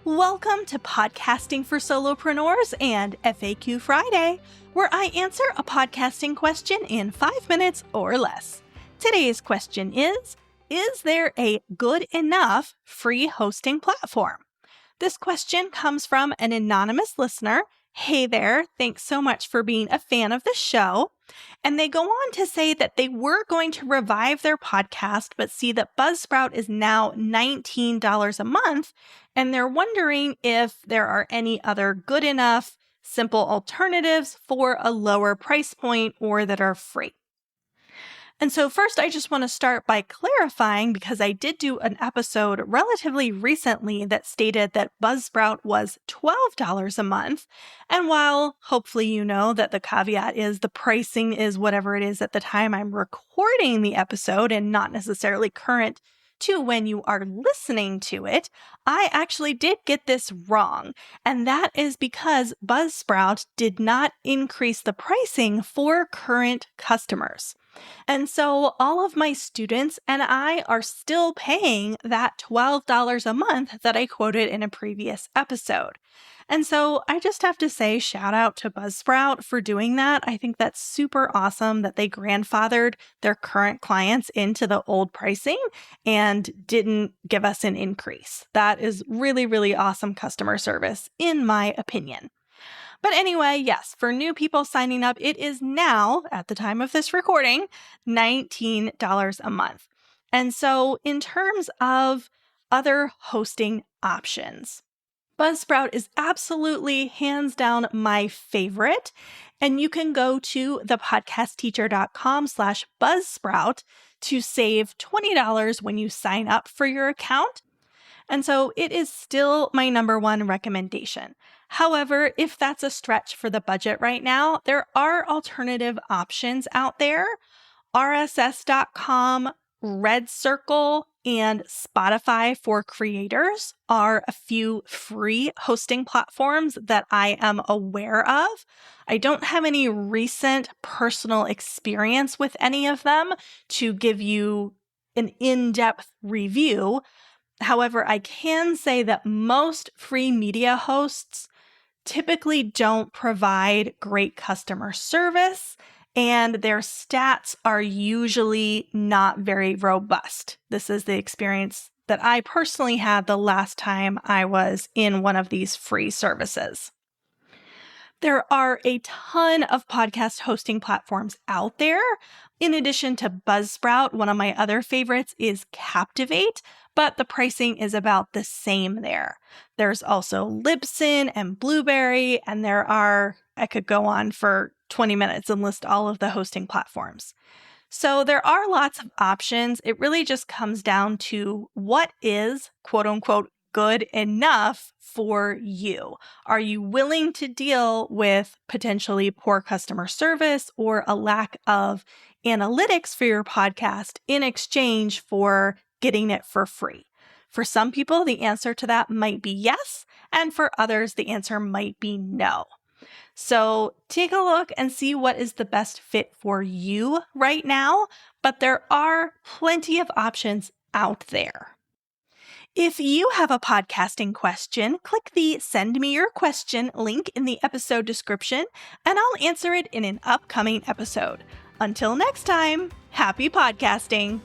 Welcome to Podcasting for Solopreneurs and FAQ Friday, where I answer a podcasting question in 5 minutes or less. Today's question is there a good enough free hosting platform? This question comes from an anonymous listener. Hey there, thanks so much for being a fan of the show. And they go on to say that they were going to revive their podcast, but see that Buzzsprout is now $19 a month, and they're wondering if there are any other good enough, simple alternatives for a lower price point or that are free. And so first, I just want to start by clarifying, because I did do an episode relatively recently that stated that Buzzsprout was $12 a month. And while hopefully you know that the caveat is the pricing is whatever it is at the time I'm recording the episode and not necessarily current to when you are listening to it, I actually did get this wrong. And that is because Buzzsprout did not increase the pricing for current customers. And so all of my students and I are still paying that $12 a month that I quoted in a previous episode. And so I just have to say shout out to Buzzsprout for doing that. I think that's super awesome that they grandfathered their current clients into the old pricing and didn't give us an increase. That is really, really awesome customer service, in my opinion. But anyway, yes, for new people signing up, it is now, at the time of this recording, $19 a month. And so in terms of other hosting options, Buzzsprout is absolutely hands down my favorite. And you can go to thepodcastteacher.com/Buzzsprout to save $20 when you sign up for your account. And so it is still my number one recommendation. However, if that's a stretch for the budget right now, there are alternative options out there. RSS.com, Red Circle, and Spotify for Creators are a few free hosting platforms that I am aware of. I don't have any recent personal experience with any of them to give you an in-depth review. However, I can say that most free media hosts typically don't provide great customer service, and their stats are usually not very robust. This is the experience that I personally had the last time I was in one of these free services. There are a ton of podcast hosting platforms out there. In addition to Buzzsprout, one of my other favorites is Captivate, but the pricing is about the same there. There's also Libsyn and Blueberry, and I could go on for 20 minutes and list all of the hosting platforms. So there are lots of options. It really just comes down to what is, quote unquote, good enough for you. Are you willing to deal with potentially poor customer service or a lack of analytics for your podcast in exchange for getting it for free? For some people, the answer to that might be yes, and for others, the answer might be no. So take a look and see what is the best fit for you right now, but there are plenty of options out there. If you have a podcasting question, click the Send Me Your Question link in the episode description, and I'll answer it in an upcoming episode. Until next time, happy podcasting!